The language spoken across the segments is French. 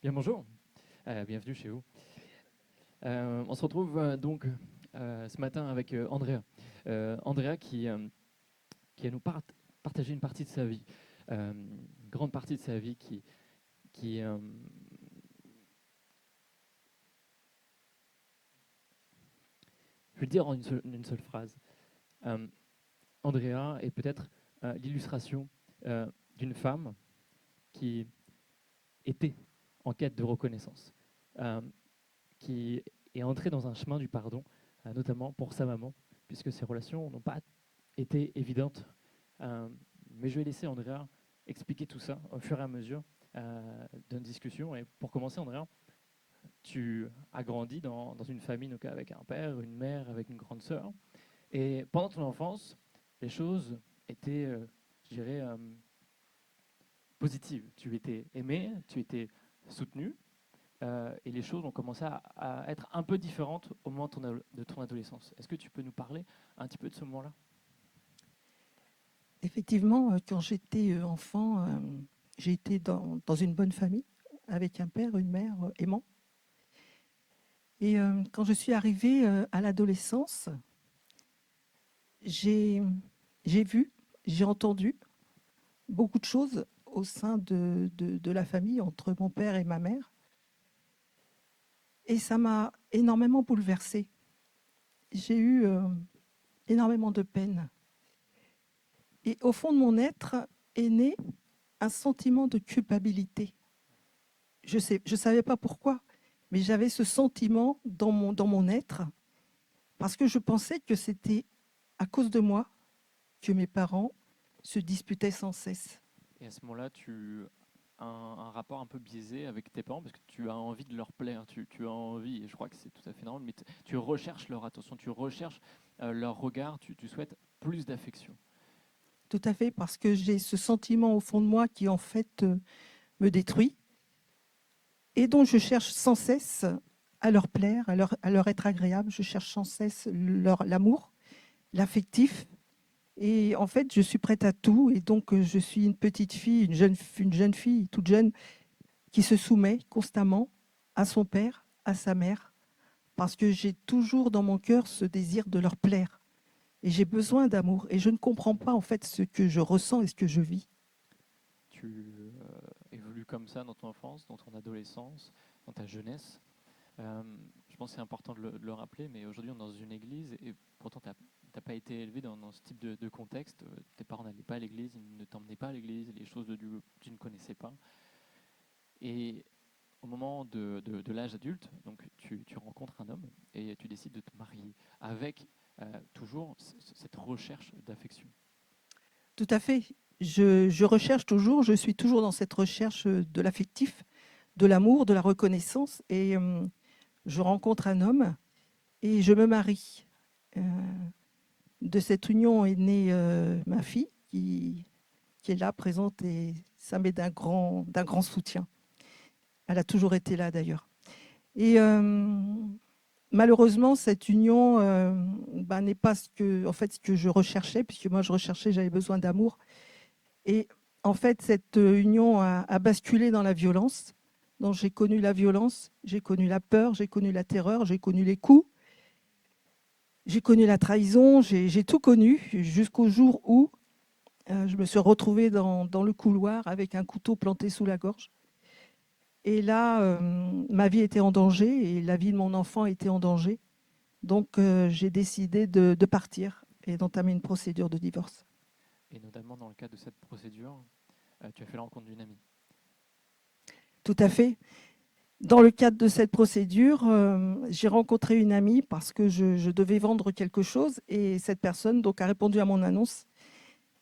Bien, bonjour. Bienvenue chez vous. On se retrouve donc ce matin avec Andrea. Andrea qui va nous partager une partie de sa vie, une grande partie de sa vie qui je vais le dire en une seule phrase. Euh, Andrea est peut-être l'illustration d'une femme qui était en quête de reconnaissance, euh, qui est entrée dans un chemin du pardon, notamment pour sa maman, puisque ses relations n'ont pas été évidentes. Euh, mais je vais laisser Andrea expliquer tout ça au fur et à mesure de notre discussion. Et pour commencer, Andrea, tu as grandi dans une famille donc avec un père, une mère, avec une grande sœur. Et pendant ton enfance, les choses étaient, je dirais, positives. Tu étais aimé, tu étais soutenu, et les choses ont commencé à être un peu différentes au moment de ton adolescence. Est-ce que tu peux nous parler un petit peu de ce moment-là? Effectivement, quand j'étais enfant, j'ai été dans une bonne famille, avec un père, une mère aimants. Et quand je suis arrivée à l'adolescence, j'ai j'ai vu, j'ai entendu beaucoup de choses au sein de la famille, entre mon père et ma mère. Et ça m'a énormément bouleversée. J'ai eu énormément de peine. Et au fond de mon être est né un sentiment de culpabilité. Je savais pas pourquoi, mais j'avais ce sentiment dans mon être, parce que je pensais que c'était à cause de moi que mes parents se disputaient sans cesse. Et à ce moment-là, tu as un rapport un peu biaisé avec tes parents parce que tu as envie de leur plaire, tu as envie, et je crois que c'est tout à fait normal, mais tu recherches leur attention, tu recherches leur regard, tu souhaites plus d'affection. Tout à fait, parce que j'ai ce sentiment au fond de moi qui, en fait, me détruit et dont je cherche sans cesse à leur plaire, à leur être agréable. Je cherche sans cesse l'amour, l'affectif. Et en fait, je suis prête à tout. Et donc, je suis une petite fille, une jeune fille, toute jeune, qui se soumet constamment à son père, à sa mère, parce que j'ai toujours dans mon cœur ce désir de leur plaire. Et j'ai besoin d'amour. Et je ne comprends pas en fait ce que je ressens et ce que je vis. Tu évolues comme ça dans ton enfance, dans ton adolescence, dans ta jeunesse. Euh, je pense que c'est important de le rappeler, mais aujourd'hui on est dans une église et pourtant tu n'as pas été élevé dans ce type de contexte. Tes parents n'allaient pas à l'église, ils ne t'emmenaient pas à l'église, les choses de Dieu tu ne connaissais pas. Et au moment de l'âge adulte, donc tu rencontres un homme et tu décides de te marier avec toujours cette recherche d'affection. Tout à fait. Je recherche toujours, je suis toujours dans cette recherche de l'affectif, de l'amour, de la reconnaissance. Et je rencontre un homme et je me marie. Euh, de cette union est née ma fille qui est là, présente, et ça m'est d'un grand soutien. Elle a toujours été là d'ailleurs. Et malheureusement, cette union n'est pas ce que je recherchais, puisque moi je recherchais, j'avais besoin d'amour. Et en fait, cette union a basculé dans la violence. Donc j'ai connu la violence, j'ai connu la peur, j'ai connu la terreur, j'ai connu les coups, j'ai connu la trahison, j'ai tout connu jusqu'au jour où je me suis retrouvée dans le couloir avec un couteau planté sous la gorge. Et là, ma vie était en danger et la vie de mon enfant était en danger. Donc, j'ai décidé de partir et d'entamer une procédure de divorce. Et notamment dans le cadre de cette procédure, tu as fait la rencontre d'une amie. Tout à fait. Dans le cadre de cette procédure, j'ai rencontré une amie parce que je devais vendre quelque chose et cette personne donc, a répondu à mon annonce.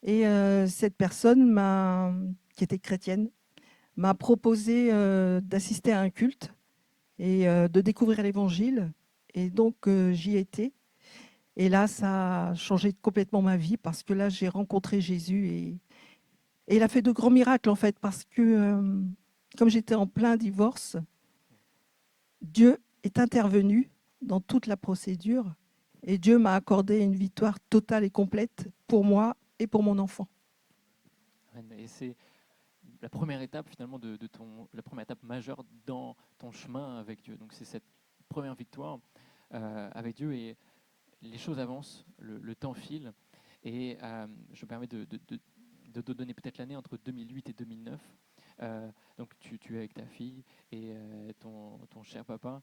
Et cette personne, qui était chrétienne, m'a proposé d'assister à un culte et de découvrir l'Évangile. Et donc, j'y étais. Et là, ça a changé complètement ma vie parce que là, j'ai rencontré Jésus et il a fait de grands miracles, en fait, parce que comme j'étais en plein divorce, Dieu est intervenu dans toute la procédure et Dieu m'a accordé une victoire totale et complète pour moi et pour mon enfant. Et c'est la première étape finalement la première étape majeure dans ton chemin avec Dieu. Donc c'est cette première victoire avec Dieu et les choses avancent, le temps file et je me permets de te donner peut-être l'année entre 2008 et 2009. Donc tu es avec ta fille et ton cher papa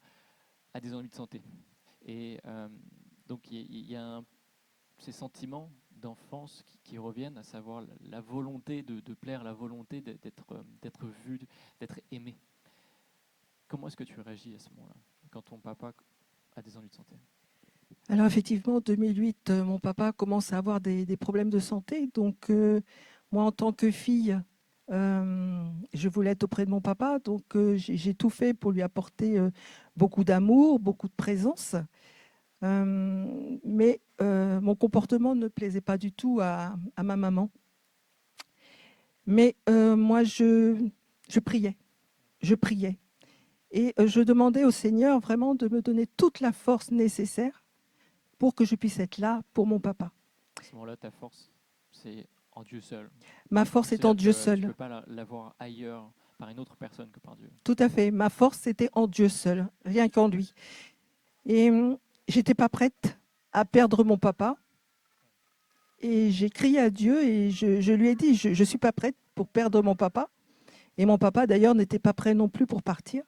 a des ennuis de santé. Et donc il y a ces sentiments d'enfance qui reviennent, à savoir la volonté de plaire, la volonté d'être vu, d'être aimé. Comment est-ce que tu réagis à ce moment-là, quand ton papa a des ennuis de santé? Alors effectivement, en 2008, mon papa commence à avoir des problèmes de santé. Donc moi, en tant que fille, je voulais être auprès de mon papa. Donc j'ai tout fait pour lui apporter beaucoup d'amour, beaucoup de présence. Mais mon comportement ne plaisait pas du tout à ma maman. Mais moi, je priais. Je priais. Et je demandais au Seigneur vraiment de me donner toute la force nécessaire pour que je puisse être là pour mon papa. À ce moment-là, ta force, c'est en Dieu seul. Ma force est en C'est-à-dire Dieu que tu ne seul. peux pas l'avoir ailleurs, par une autre personne que par Dieu. Tout à fait. Ma force, c'était en Dieu seul, rien qu'en lui. Et j'étais pas prête à perdre mon papa. Et j'ai crié à Dieu et je lui ai dit, je ne suis pas prête pour perdre mon papa. Et mon papa, d'ailleurs, n'était pas prêt non plus pour partir.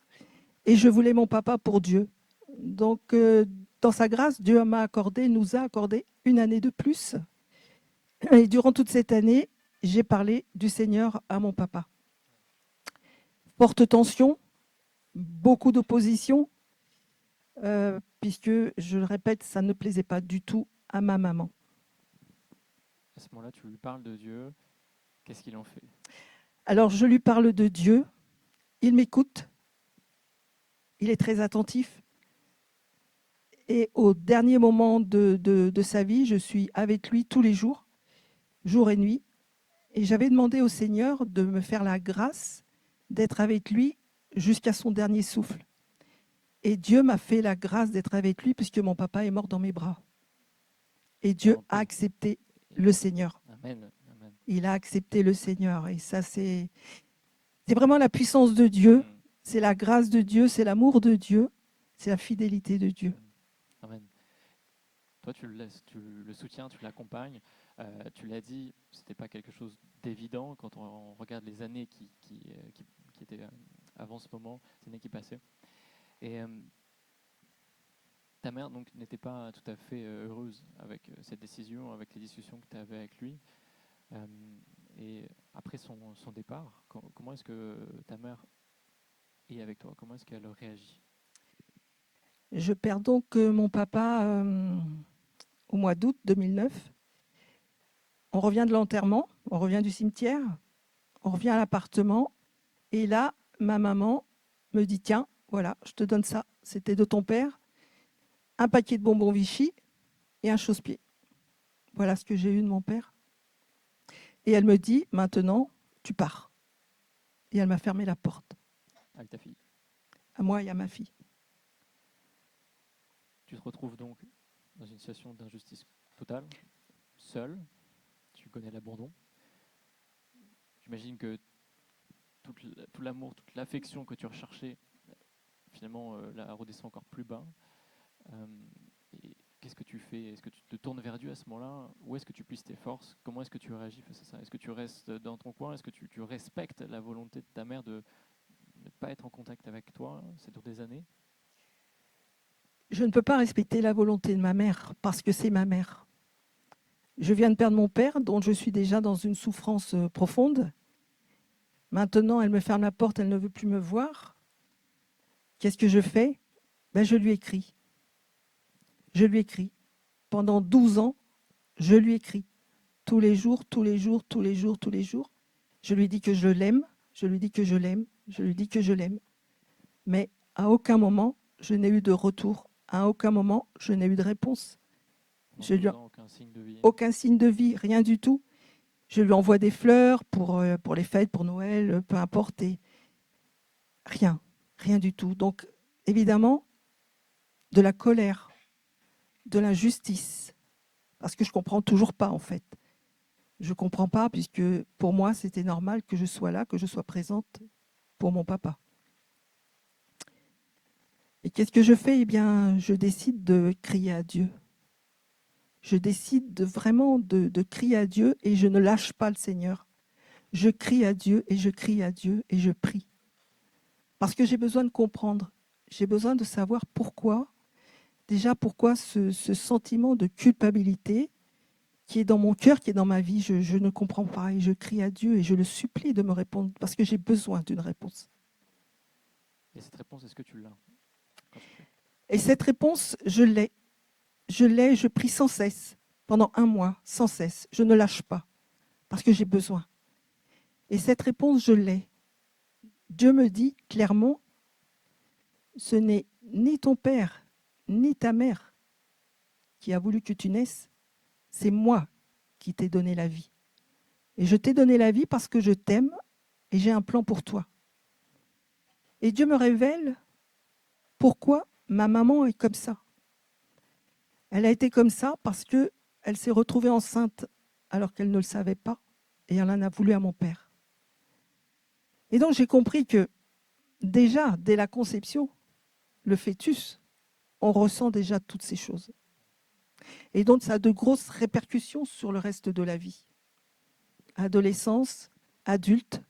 Et je voulais mon papa pour Dieu. Donc, dans sa grâce, Dieu nous a accordé une année de plus. Et durant toute cette année, j'ai parlé du Seigneur à mon papa. Forte tension, beaucoup d'opposition, puisque, je le répète, ça ne plaisait pas du tout à ma maman. À ce moment-là, tu lui parles de Dieu. Qu'est-ce qu'il en fait? Alors, je lui parle de Dieu. Il m'écoute. Il est très attentif. Et au dernier moment de sa vie, je suis avec lui tous les jours, jour et nuit. Et j'avais demandé au Seigneur de me faire la grâce d'être avec lui jusqu'à son dernier souffle. Et Dieu m'a fait la grâce d'être avec lui puisque mon papa est mort dans mes bras. Et Dieu a accepté le Seigneur. Amen. Amen. Il a accepté le Seigneur. Et ça, c'est vraiment la puissance de Dieu. C'est la grâce de Dieu, c'est l'amour de Dieu, c'est la fidélité de Dieu. Amen. Toi, tu le laisses, tu le soutiens, tu l'accompagnes. Tu l'as dit, c'était pas quelque chose d'évident quand on regarde les années qui étaient avant ce moment, les années qui passaient. Et ta mère donc n'était pas tout à fait heureuse avec cette décision, avec les discussions que tu avais avec lui. Et après son départ, comment est-ce que ta mère est avec toi? Comment est-ce qu'elle réagit? Je perds donc mon papa au mois d'août 2009. On revient de l'enterrement, on revient du cimetière, on revient à l'appartement. Et là, ma maman me dit, tiens, voilà, je te donne ça. C'était de ton père. Un paquet de bonbons Vichy et un chausse-pied. Voilà ce que j'ai eu de mon père. Et elle me dit, maintenant, tu pars. Et elle m'a fermé la porte. Avec ta fille. À moi et à ma fille. Tu te retrouves donc dans une situation d'injustice totale, seul. Tu connais l'abandon. J'imagine que tout l'amour, toute l'affection que tu recherchais, finalement, la redescend encore plus bas. Et qu'est-ce que tu fais? Est-ce que tu te tournes vers Dieu à ce moment-là? Où est-ce que tu puisses tes forces? Comment est-ce que tu réagis face à ça? Est-ce que tu restes dans ton coin? Est-ce que tu respectes la volonté de ta mère de ne pas être en contact avec toi? C'est sur des années. Je ne peux pas respecter la volonté de ma mère parce que c'est ma mère. Je viens de perdre mon père, dont je suis déjà dans une souffrance profonde. Maintenant, elle me ferme la porte, elle ne veut plus me voir. Qu'est-ce que je fais? Je lui écris. Je lui écris. Pendant 12 ans, je lui écris. Tous les jours, tous les jours, tous les jours, tous les jours. Je lui dis que je l'aime, je lui dis que je l'aime, je lui dis que je l'aime. Mais à aucun moment, je n'ai eu de retour. À aucun moment, je n'ai eu de réponse. Aucun signe de vie. Aucun signe de vie, rien du tout. Je lui envoie des fleurs pour les fêtes, pour Noël, peu importe. Et rien, rien du tout. Donc, évidemment, de la colère, de l'injustice, parce que je ne comprends toujours pas, en fait. Je ne comprends pas, puisque pour moi, c'était normal que je sois là, que je sois présente pour mon papa. Et qu'est-ce que je fais? Eh bien, je décide de crier à Dieu. Je décide vraiment de crier à Dieu et je ne lâche pas le Seigneur. Je crie à Dieu et je crie à Dieu et je prie. Parce que j'ai besoin de comprendre. J'ai besoin de savoir pourquoi. Déjà, pourquoi ce sentiment de culpabilité qui est dans mon cœur, qui est dans ma vie, je ne comprends pas. Et je crie à Dieu et je le supplie de me répondre parce que j'ai besoin d'une réponse. Et cette réponse, est-ce que tu l'as quand tu pries? Et cette réponse, je l'ai. Je prie sans cesse, pendant 1 mois, sans cesse. Je ne lâche pas parce que j'ai besoin. Et cette réponse, je l'ai. Dieu me dit clairement, ce n'est ni ton père, ni ta mère qui a voulu que tu naisses, c'est moi qui t'ai donné la vie. Et je t'ai donné la vie parce que je t'aime et j'ai un plan pour toi. Et Dieu me révèle pourquoi ma maman est comme ça. Elle a été comme ça parce qu'elle s'est retrouvée enceinte alors qu'elle ne le savait pas et elle en a voulu à mon père. Et donc j'ai compris que déjà, dès la conception, le fœtus, on ressent déjà toutes ces choses. Et donc ça a de grosses répercussions sur le reste de la vie. Adolescence, adulte.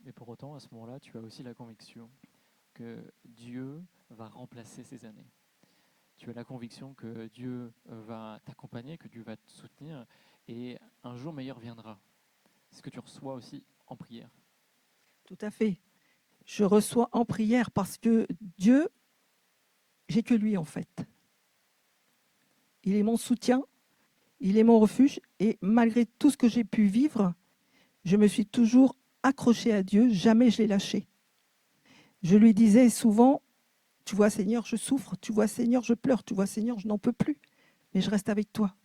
Mais pour autant, à ce moment-là, tu as aussi la conviction que Dieu va remplacer ces années. Tu as la conviction que Dieu va t'accompagner, que Dieu va te soutenir, et un jour meilleur viendra. C'est ce que tu reçois aussi en prière. Tout à fait. Je reçois en prière parce que Dieu, j'ai que lui en fait. Il est mon soutien, il est mon refuge et malgré tout ce que j'ai pu vivre, je me suis toujours accrochée à Dieu, jamais je l'ai lâché. Je lui disais souvent, tu vois Seigneur, je souffre, tu vois Seigneur, je pleure, tu vois Seigneur, je n'en peux plus, mais je reste avec toi,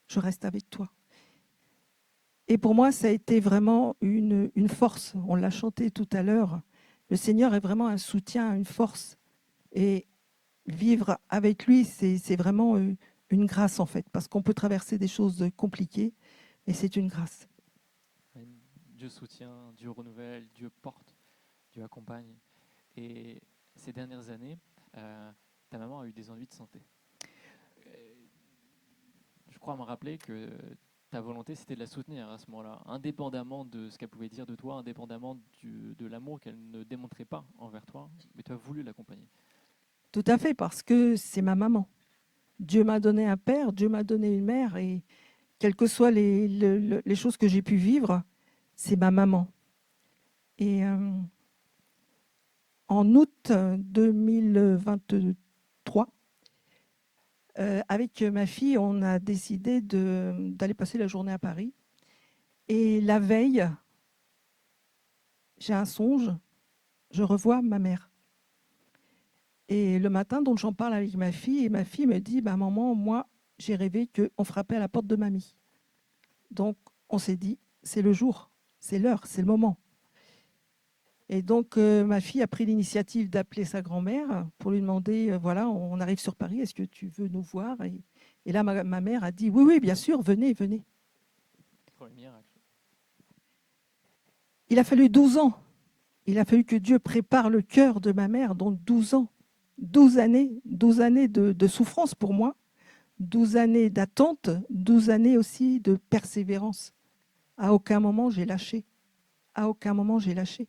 je reste avec toi. Et pour moi, ça a été vraiment une force. On l'a chanté tout à l'heure. Le Seigneur est vraiment un soutien, une force. Et vivre avec lui, c'est vraiment une grâce en fait, parce qu'on peut traverser des choses compliquées, mais c'est une grâce. Dieu soutient, Dieu renouvelle, Dieu porte, Dieu accompagne. Et ces dernières années, ta maman a eu des ennuis de santé. Je crois me rappeler que ta volonté, c'était de la soutenir à ce moment-là, indépendamment de ce qu'elle pouvait dire de toi, indépendamment de l'amour qu'elle ne démontrait pas envers toi, mais tu as voulu l'accompagner. Tout à fait, parce que c'est ma maman. Dieu m'a donné un père, Dieu m'a donné une mère, et quelles que soient les choses que j'ai pu vivre, c'est ma maman. Et en août 2023, avec ma fille, on a décidé d'aller passer la journée à Paris. Et la veille, j'ai un songe, je revois ma mère. Et le matin, donc j'en parle avec ma fille, et ma fille me dit, bah, maman, moi, j'ai rêvé qu'on frappait à la porte de mamie. Donc, on s'est dit, c'est le jour, c'est l'heure, c'est le moment. Et donc, ma fille a pris l'initiative d'appeler sa grand-mère pour lui demander, voilà, on arrive sur Paris, est-ce que tu veux nous voir? Et là, ma mère a dit, oui, oui, bien sûr, venez, venez. Premier miracle. Il a fallu 12 ans. Il a fallu que Dieu prépare le cœur de ma mère, donc 12 ans. 12 années de souffrance pour moi, 12 années d'attente, 12 années aussi de persévérance. À aucun moment, j'ai lâché. À aucun moment, j'ai lâché.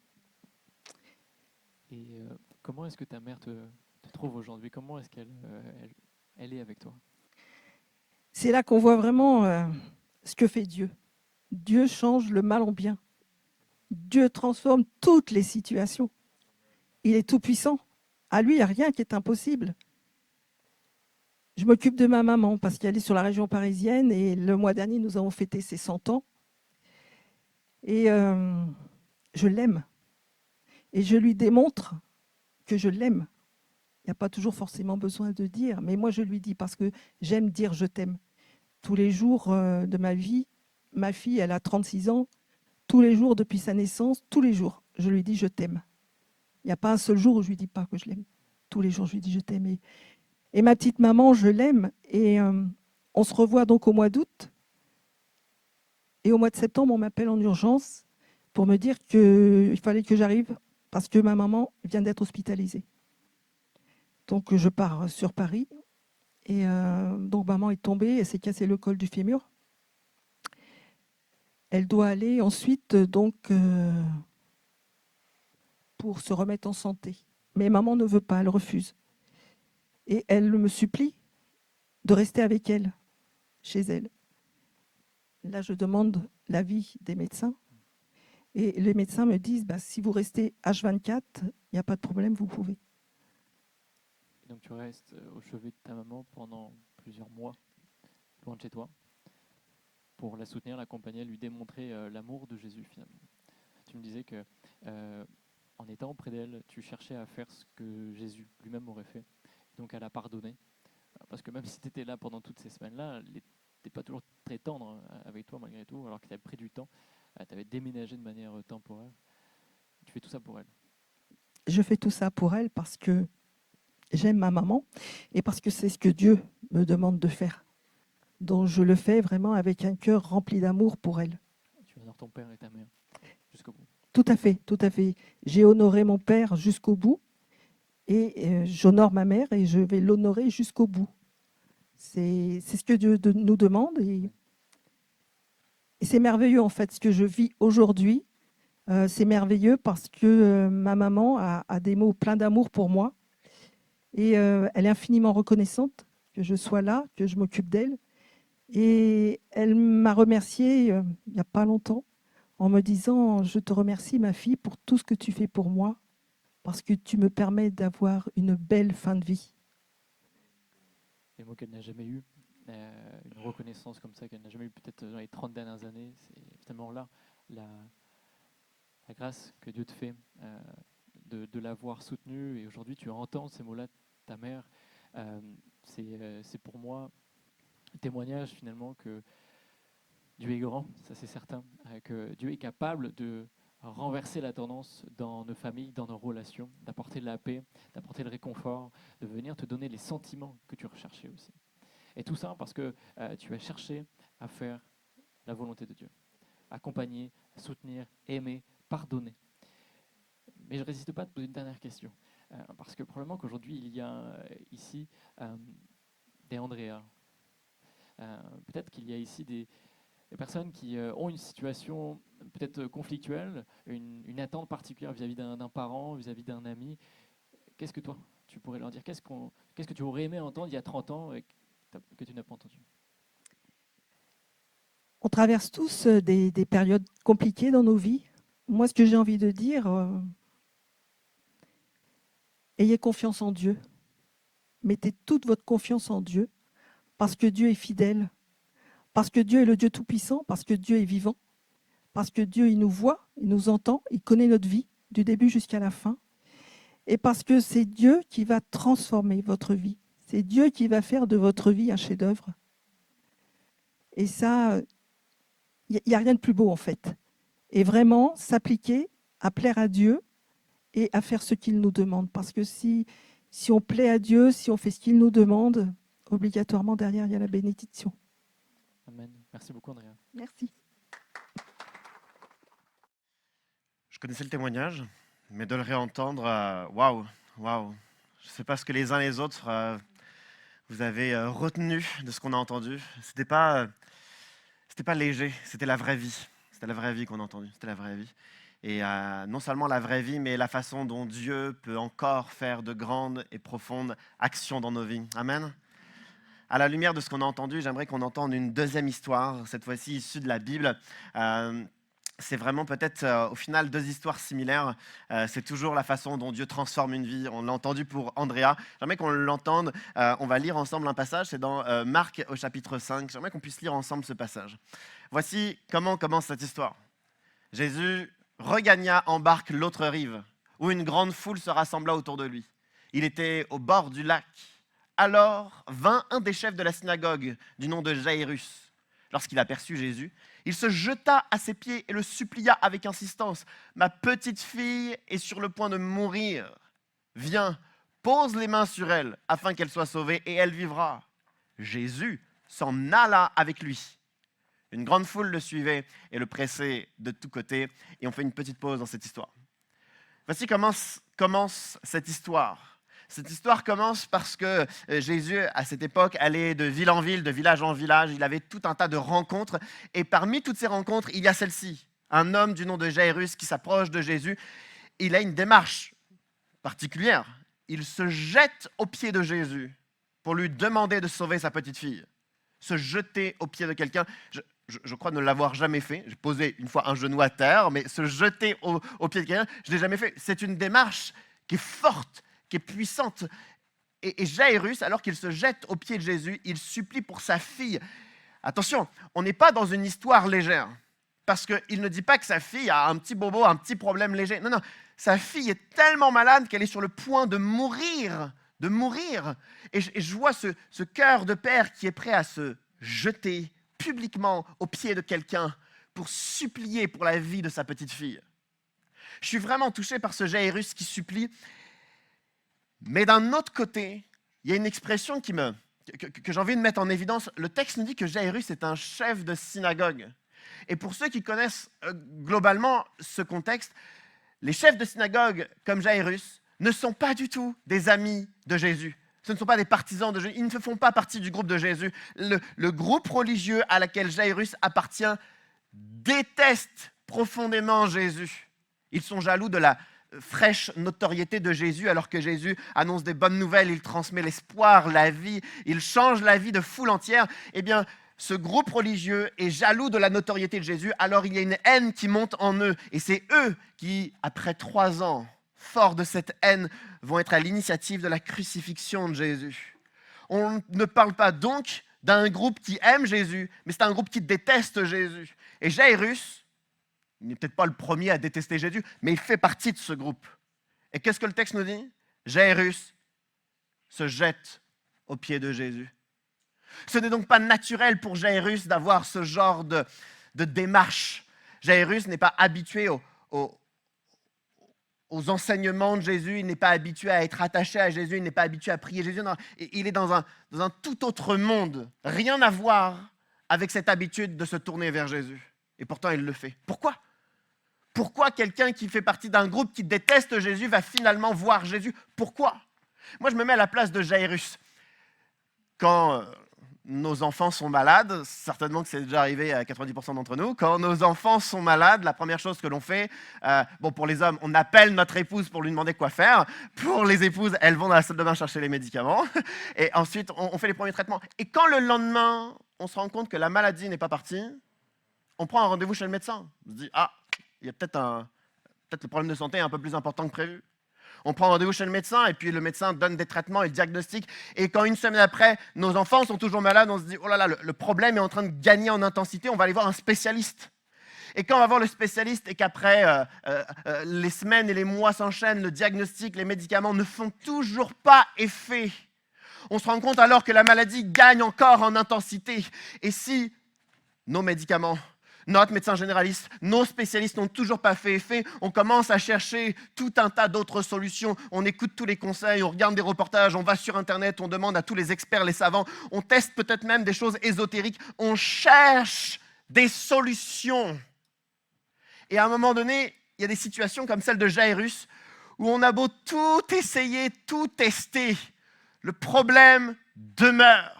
Et comment est-ce que ta mère te trouve aujourd'hui? Comment est-ce qu'elle elle est avec toi? C'est là qu'on voit vraiment ce que fait Dieu. Dieu change le mal en bien. Dieu transforme toutes les situations. Il est tout-puissant. À lui, il n'y a rien qui est impossible. Je m'occupe de ma maman parce qu'elle est sur la région parisienne et le mois dernier, nous avons fêté ses 100 ans. Et je l'aime. Et je lui démontre que je l'aime. Il n'y a pas toujours forcément besoin de dire, mais moi je lui dis parce que j'aime dire je t'aime. Tous les jours de ma vie, ma fille, elle a 36 ans, tous les jours depuis sa naissance, tous les jours, je lui dis je t'aime. Il n'y a pas un seul jour où je lui dis pas que je l'aime. Tous les jours, je lui dis je t'aime. Et ma petite maman, je l'aime. Et on se revoit donc au mois d'août. Et au mois de septembre, on m'appelle en urgence pour me dire qu'il fallait que j'arrive parce que ma maman vient d'être hospitalisée. Donc je pars sur Paris et donc maman est tombée, elle s'est cassé le col du fémur. Elle doit aller ensuite pour se remettre en santé. Mais maman ne veut pas, elle refuse. Et elle me supplie de rester avec elle, chez elle. Là, je demande l'avis des médecins. Et les médecins me disent, si vous restez H24, il n'y a pas de problème, vous pouvez. Et donc tu restes au chevet de ta maman pendant plusieurs mois, loin de chez toi, pour la soutenir, l'accompagner, lui démontrer l'amour de Jésus finalement. Tu me disais que en étant auprès d'elle, tu cherchais à faire ce que Jésus lui-même aurait fait, donc à la pardonner. Parce que même si tu étais là pendant toutes ces semaines-là, tu n'étais pas toujours très tendre avec toi malgré tout, alors que tu avais pris du temps, tu avais déménagé de manière temporaire. Tu fais tout ça pour elle. Je fais tout ça pour elle parce que j'aime ma maman et parce que c'est ce que Dieu me demande de faire. Donc je le fais vraiment avec un cœur rempli d'amour pour elle. Tu honores ton père et ta mère jusqu'au bout. Tout à fait, tout à fait. J'ai honoré mon père jusqu'au bout et j'honore ma mère et je vais l'honorer jusqu'au bout. C'est ce que Dieu nous demande et c'est merveilleux en fait ce que je vis aujourd'hui. C'est merveilleux parce que ma maman a des mots pleins d'amour pour moi et elle est infiniment reconnaissante que je sois là, que je m'occupe d'elle. Et elle m'a remerciée il n'y a pas longtemps en me disant « Je te remercie ma fille pour tout ce que tu fais pour moi parce que tu me permets d'avoir une belle fin de vie. » Les mots qu'elle n'a jamais eu, une reconnaissance comme ça qu'elle n'a jamais eu peut-être dans les 30 dernières années, c'est évidemment là la grâce que Dieu te fait de l'avoir soutenue. Et aujourd'hui, tu entends ces mots-là de ta mère. C'est pour moi un témoignage finalement que Dieu est grand, ça c'est certain, que Dieu est capable de renverser la tendance dans nos familles, dans nos relations, d'apporter de la paix, d'apporter le réconfort, de venir te donner les sentiments que tu recherchais aussi. Et tout ça parce que tu as cherché à faire la volonté de Dieu, accompagner, soutenir, aimer, pardonner. Mais je ne résiste pas à te poser une dernière question, parce que probablement qu'aujourd'hui il y a ici des Andrea, peut-être qu'il y a ici des personnes qui ont une situation peut-être conflictuelle, une attente particulière vis-à-vis d'un parent, vis-à-vis d'un ami. Qu'est-ce que toi, tu pourrais leur dire? Qu'est-ce que tu aurais aimé entendre il y a 30 ans et que tu n'as pas entendu? On traverse tous des périodes compliquées dans nos vies. Moi, ce que j'ai envie de dire, ayez confiance en Dieu. Mettez toute votre confiance en Dieu parce que Dieu est fidèle, parce que Dieu est le Dieu Tout-Puissant, parce que Dieu est vivant, parce que Dieu, il nous voit, il nous entend, il connaît notre vie du début jusqu'à la fin. Et parce que c'est Dieu qui va transformer votre vie. C'est Dieu qui va faire de votre vie un chef-d'œuvre. Et ça, il n'y a rien de plus beau en fait. Et vraiment s'appliquer à plaire à Dieu et à faire ce qu'il nous demande. Parce que si on plaît à Dieu, si on fait ce qu'il nous demande, obligatoirement derrière, il y a la bénédiction. Amen. Merci beaucoup, Andrea. Merci. Je connaissais le témoignage, mais de le réentendre, waouh. Je ne sais pas ce que les uns et les autres vous avez retenu de ce qu'on a entendu. C'était pas léger, c'était la vraie vie. C'était la vraie vie qu'on a entendue, c'était la vraie vie. Et non seulement la vraie vie, mais la façon dont Dieu peut encore faire de grandes et profondes actions dans nos vies. Amen. À la lumière de ce qu'on a entendu, j'aimerais qu'on entende une deuxième histoire, cette fois-ci issue de la Bible. C'est vraiment peut-être au final deux histoires similaires. C'est toujours la façon dont Dieu transforme une vie. On l'a entendu pour Andrea. J'aimerais qu'on l'entende. On va lire ensemble un passage. C'est dans Marc au chapitre 5. J'aimerais qu'on puisse lire ensemble ce passage. Voici comment commence cette histoire. Jésus regagna en barque l'autre rive, où une grande foule se rassembla autour de lui. Il était au bord du lac. Alors vint un des chefs de la synagogue, du nom de Jairus. Lorsqu'il aperçut Jésus, il se jeta à ses pieds et le supplia avec insistance. « Ma petite fille est sur le point de mourir. Viens, pose les mains sur elle afin qu'elle soit sauvée et elle vivra. » Jésus s'en alla avec lui. Une grande foule le suivait et le pressait de tous côtés. Et on fait une petite pause dans cette histoire. Voici comment commence cette histoire. Cette histoire commence parce que Jésus, à cette époque, allait de ville en ville, de village en village. Il avait tout un tas de rencontres. Et parmi toutes ces rencontres, il y a celle-ci. Un homme du nom de Jairus qui s'approche de Jésus. Il a une démarche particulière. Il se jette aux pieds de Jésus pour lui demander de sauver sa petite fille. Se jeter aux pieds de quelqu'un. Je crois ne l'avoir jamais fait. J'ai posé une fois un genou à terre, mais se jeter aux pieds de quelqu'un, je ne l'ai jamais fait. C'est une démarche qui est forte, qui est puissante. Et Jairus, alors qu'il se jette aux pieds de Jésus, il supplie pour sa fille. Attention, on n'est pas dans une histoire légère, parce qu'il ne dit pas que sa fille a un petit bobo, un petit problème léger. Non, non, sa fille est tellement malade qu'elle est sur le point de mourir. Et je vois ce cœur de père qui est prêt à se jeter publiquement aux pieds de quelqu'un pour supplier pour la vie de sa petite fille. Je suis vraiment touché par ce Jairus qui supplie. Mais d'un autre côté, il y a une expression que j'ai envie de mettre en évidence. Le texte nous dit que Jairus est un chef de synagogue. Et pour ceux qui connaissent globalement ce contexte, les chefs de synagogue comme Jairus ne sont pas du tout des amis de Jésus. Ce ne sont pas des partisans de Jésus. Ils ne font pas partie du groupe de Jésus. Le groupe religieux à laquelle Jairus appartient déteste profondément Jésus. Ils sont jaloux de la fraîche notoriété de Jésus, alors que Jésus annonce des bonnes nouvelles, il transmet l'espoir, la vie, il change la vie de foule entière. Eh bien, ce groupe religieux est jaloux de la notoriété de Jésus, alors il y a une haine qui monte en eux. Et c'est eux qui, après 3 ans, forts de cette haine, vont être à l'initiative de la crucifixion de Jésus. On ne parle pas donc d'un groupe qui aime Jésus, mais c'est un groupe qui déteste Jésus. Et Jairus, il n'est peut-être pas le premier à détester Jésus, mais il fait partie de ce groupe. Et qu'est-ce que le texte nous dit? Jairus se jette aux pieds de Jésus. Ce n'est donc pas naturel pour Jairus d'avoir ce genre de démarche. Jairus n'est pas habitué aux enseignements de Jésus, il n'est pas habitué à être attaché à Jésus, il n'est pas habitué à prier Jésus. Non, il est dans un tout autre monde, rien à voir avec cette habitude de se tourner vers Jésus. Et pourtant, il le fait. Pourquoi? Pourquoi quelqu'un qui fait partie d'un groupe qui déteste Jésus va finalement voir Jésus? Pourquoi? Moi, je me mets à la place de Jairus. Quand nos enfants sont malades, certainement que c'est déjà arrivé à 90% d'entre nous, quand nos enfants sont malades, la première chose que l'on fait, pour les hommes, on appelle notre épouse pour lui demander quoi faire. Pour les épouses, elles vont dans la salle de bain chercher les médicaments. Et ensuite, on fait les premiers traitements. Et quand le lendemain, on se rend compte que la maladie n'est pas partie, on prend un rendez-vous chez le médecin. On se dit, il y a peut-être le problème de santé est un peu plus important que prévu. On prend rendez-vous chez le médecin et puis le médecin donne des traitements et diagnostics. Et quand une semaine après, nos enfants sont toujours malades, on se dit, oh là là, le problème est en train de gagner en intensité, on va aller voir un spécialiste. Et quand on va voir le spécialiste et qu'après les semaines et les mois s'enchaînent, le diagnostic, les médicaments ne font toujours pas effet, on se rend compte alors que la maladie gagne encore en intensité. Et si nos médicaments, notre médecin généraliste, nos spécialistes n'ont toujours pas fait effet, on commence à chercher tout un tas d'autres solutions. On écoute tous les conseils, on regarde des reportages, on va sur Internet, on demande à tous les experts, les savants, on teste peut-être même des choses ésotériques, on cherche des solutions. Et à un moment donné, il y a des situations comme celle de Jairus où on a beau tout essayer, tout tester, le problème demeure.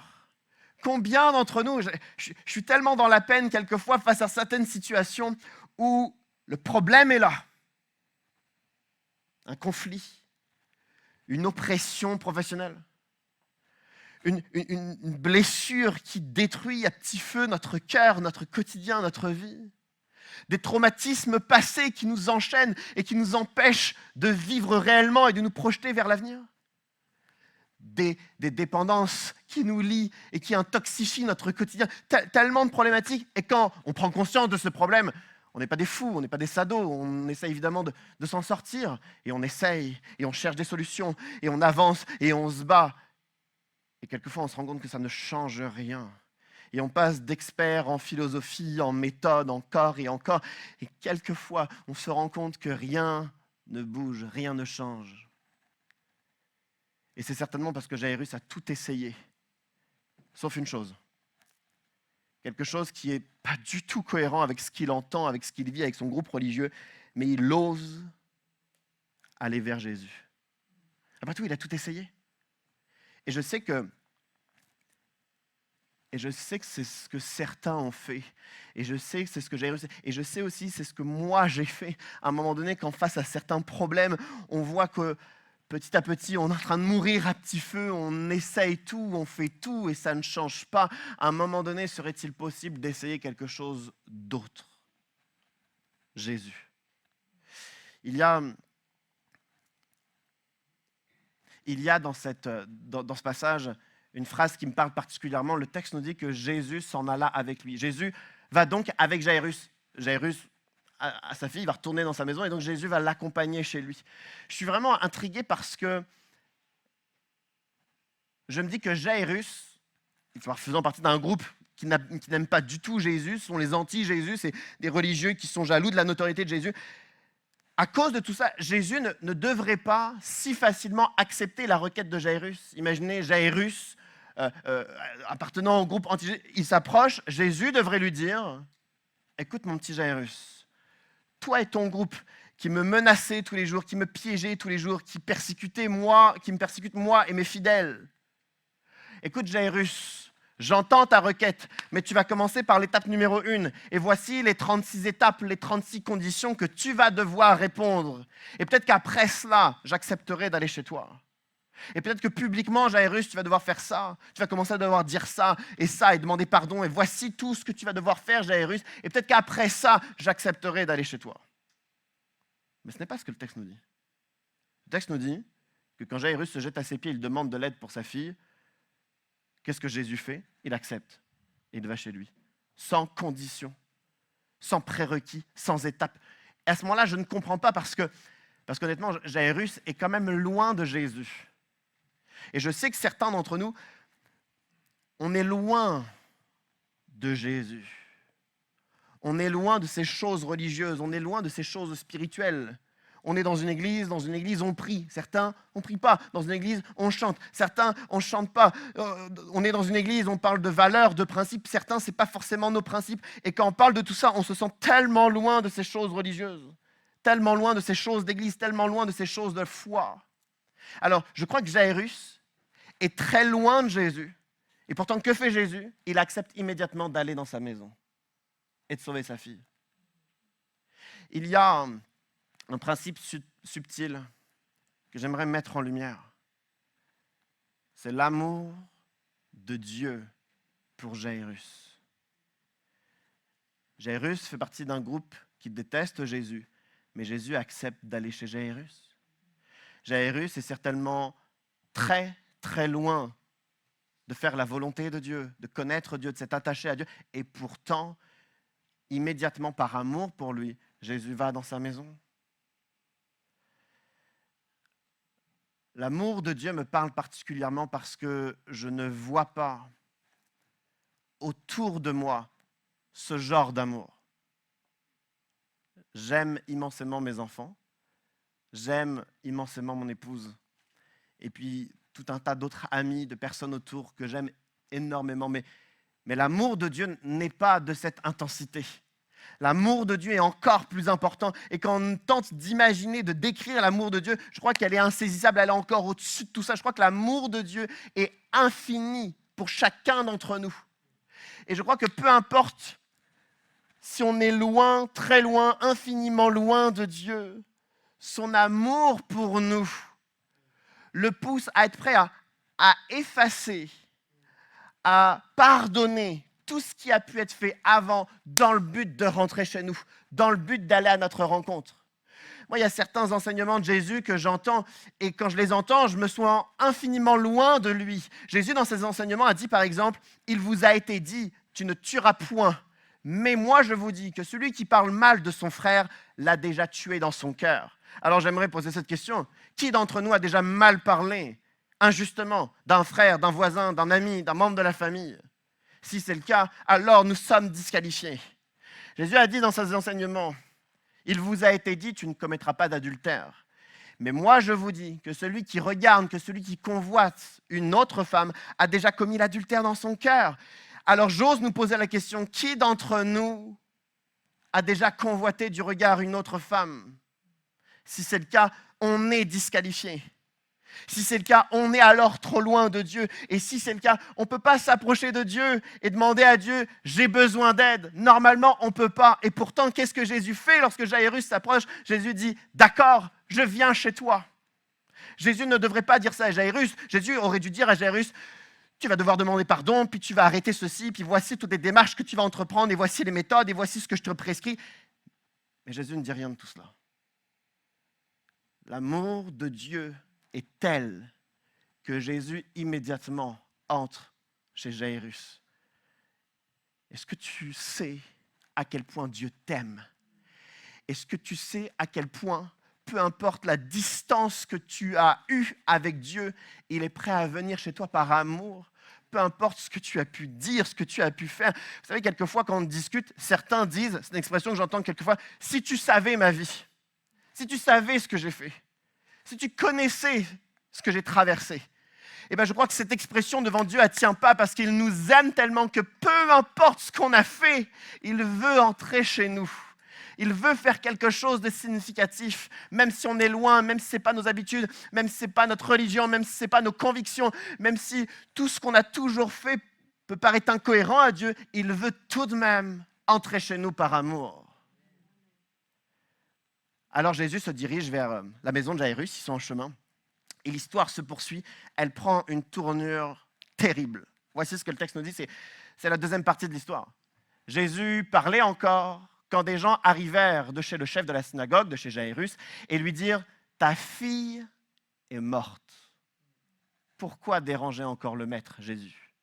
Combien d'entre nous, je suis tellement dans la peine quelquefois face à certaines situations où le problème est là. Un conflit, une oppression professionnelle, une blessure qui détruit à petit feu notre cœur, notre quotidien, notre vie. Des traumatismes passés qui nous enchaînent et qui nous empêchent de vivre réellement et de nous projeter vers l'avenir. Des dépendances qui nous lient et qui intoxifient notre quotidien. Tellement de problématiques. Et quand on prend conscience de ce problème, on n'est pas des fous, on n'est pas des sados. On essaie évidemment de s'en sortir. Et on essaye, et on cherche des solutions, et on avance, et on se bat. Et quelquefois, on se rend compte que ça ne change rien. Et on passe d'experts en philosophie, en méthode, encore et encore. Et quelquefois, on se rend compte que rien ne bouge, rien ne change. Et c'est certainement parce que Jairus a tout essayé, sauf une chose. quelque chose qui n'est pas du tout cohérent avec ce qu'il entend, avec ce qu'il vit, avec son groupe religieux, mais il ose aller vers Jésus. Après tout, il a tout essayé. Et je sais que c'est ce que certains ont fait. Et je sais que c'est ce que j'ai réussi. Et je sais aussi c'est ce que moi j'ai fait. À un moment donné, quand face à certains problèmes, on voit que petit à petit, on est en train de mourir à petit feu, on essaye tout, on fait tout et ça ne change pas. À un moment donné, serait-il possible d'essayer quelque chose d'autre? Jésus. Il y a dans ce passage une phrase qui me parle particulièrement. Le texte nous dit que Jésus s'en alla avec lui. Jésus va donc avec Jairus. Jairus, à sa fille, va retourner dans sa maison et donc Jésus va l'accompagner chez lui. Je suis vraiment intrigué parce que je me dis que Jairus, faisant partie d'un groupe qui n'aime pas du tout Jésus, sont les anti-Jésus, c'est des religieux qui sont jaloux de la notoriété de Jésus. À cause de tout ça, Jésus ne devrait pas si facilement accepter la requête de Jairus. Imaginez Jairus, appartenant au groupe anti-Jésus, il s'approche, Jésus devrait lui dire « Écoute mon petit Jairus, toi et ton groupe qui me menacez tous les jours, qui me piégez tous les jours, qui me persécute moi et mes fidèles. Écoute Jairus, j'entends ta requête, mais tu vas commencer par l'étape numéro 1. Et voici les 36 étapes, les 36 conditions que tu vas devoir répondre. Et peut-être qu'après cela, j'accepterai d'aller chez toi. Et peut-être que publiquement, Jairus, tu vas devoir faire ça. Tu vas commencer à devoir dire ça et demander pardon. Et voici tout ce que tu vas devoir faire, Jairus. Et peut-être qu'après ça, j'accepterai d'aller chez toi. Mais ce n'est pas ce que le texte nous dit. Le texte nous dit que quand Jairus se jette à ses pieds, il demande de l'aide pour sa fille. Qu'est-ce que Jésus fait? Il accepte et il va chez lui, sans condition, sans prérequis, sans étape. Et à ce moment-là, je ne comprends pas parce qu'honnêtement, Jairus est quand même loin de Jésus. Et je sais que certains d'entre nous, on est loin de Jésus. On est loin de ces choses religieuses, on est loin de ces choses spirituelles. On est dans une église, on prie. Certains, on ne prie pas. Dans une église, on chante. Certains, on ne chante pas. On est dans une église, on parle de valeurs, de principes. Certains, ce n'est pas forcément nos principes. Et quand on parle de tout ça, on se sent tellement loin de ces choses religieuses, tellement loin de ces choses d'église, tellement loin de ces choses de foi. Alors, je crois que Jairus est très loin de Jésus. Et pourtant, que fait Jésus? Il accepte immédiatement d'aller dans sa maison et de sauver sa fille. Il y a un principe subtil que j'aimerais mettre en lumière. C'est l'amour de Dieu pour Jairus. Jairus fait partie d'un groupe qui déteste Jésus, mais Jésus accepte d'aller chez Jairus. Jairus est certainement très, très loin de faire la volonté de Dieu, de connaître Dieu, de s'être attaché à Dieu. Et pourtant, immédiatement par amour pour lui, Jésus va dans sa maison. L'amour de Dieu me parle particulièrement parce que je ne vois pas autour de moi ce genre d'amour. J'aime immensément mes enfants, j'aime immensément mon épouse, et puis tout un tas d'autres amis, de personnes autour que j'aime énormément. Mais l'amour de Dieu n'est pas de cette intensité. L'amour de Dieu est encore plus important. Et quand on tente d'imaginer, de décrire l'amour de Dieu, je crois qu'elle est insaisissable, elle est encore au-dessus de tout ça. Je crois que l'amour de Dieu est infini pour chacun d'entre nous. Et je crois que peu importe si on est loin, très loin, infiniment loin de Dieu, son amour pour nous le pousse à être prêt à effacer, à pardonner tout ce qui a pu être fait avant dans le but de rentrer chez nous, dans le but d'aller à notre rencontre. Moi, il y a certains enseignements de Jésus que j'entends et quand je les entends, je me sens infiniment loin de lui. Jésus, dans ses enseignements, a dit par exemple, « Il vous a été dit, tu ne tueras point. Mais moi, je vous dis que celui qui parle mal de son frère l'a déjà tué dans son cœur. » Alors j'aimerais poser cette question. Qui d'entre nous a déjà mal parlé, injustement, d'un frère, d'un voisin, d'un ami, d'un membre de la famille? Si c'est le cas, alors nous sommes disqualifiés. Jésus a dit dans ses enseignements, « Il vous a été dit, tu ne commettras pas d'adultère. Mais moi, je vous dis que celui qui regarde, que celui qui convoite une autre femme a déjà commis l'adultère dans son cœur. » Alors j'ose nous poser la question, qui d'entre nous a déjà convoité du regard une autre femme? Si c'est le cas, on est disqualifié. Si c'est le cas, on est alors trop loin de Dieu. Et si c'est le cas, on ne peut pas s'approcher de Dieu et demander à Dieu, j'ai besoin d'aide. Normalement, on ne peut pas. Et pourtant, qu'est-ce que Jésus fait lorsque Jairus s'approche? Jésus dit, d'accord, je viens chez toi. Jésus ne devrait pas dire ça à Jairus. Jésus aurait dû dire à Jairus, tu vas devoir demander pardon, puis tu vas arrêter ceci, puis voici toutes les démarches que tu vas entreprendre, et voici les méthodes, et voici ce que je te prescris. Mais Jésus ne dit rien de tout cela. L'amour de Dieu est tel que Jésus immédiatement entre chez Jairus. Est-ce que tu sais à quel point Dieu t'aime? Est-ce que tu sais à quel point, peu importe la distance que tu as eue avec Dieu, il est prêt à venir chez toi par amour? Peu importe ce que tu as pu dire, ce que tu as pu faire. Vous savez, quelquefois, quand on discute, certains disent, c'est une expression que j'entends quelquefois, « Si tu savais ma vie, si tu savais ce que j'ai fait, si tu connaissais ce que j'ai traversé. » Eh bien, je crois que cette expression devant Dieu, elle ne tient pas parce qu'il nous aime tellement que peu importe ce qu'on a fait, il veut entrer chez nous. Il veut faire quelque chose de significatif, même si on est loin, même si ce n'est pas nos habitudes, même si ce n'est pas notre religion, même si ce n'est pas nos convictions, même si tout ce qu'on a toujours fait peut paraître incohérent à Dieu, il veut tout de même entrer chez nous par amour. Alors Jésus se dirige vers la maison de Jairus, ils sont en chemin, et l'histoire se poursuit, elle prend une tournure terrible. Voici ce que le texte nous dit, c'est la deuxième partie de l'histoire. Jésus parlait encore quand des gens arrivèrent de chez le chef de la synagogue, de chez Jairus, et lui dirent « Ta fille est morte. Pourquoi déranger encore le maître, Jésus ?»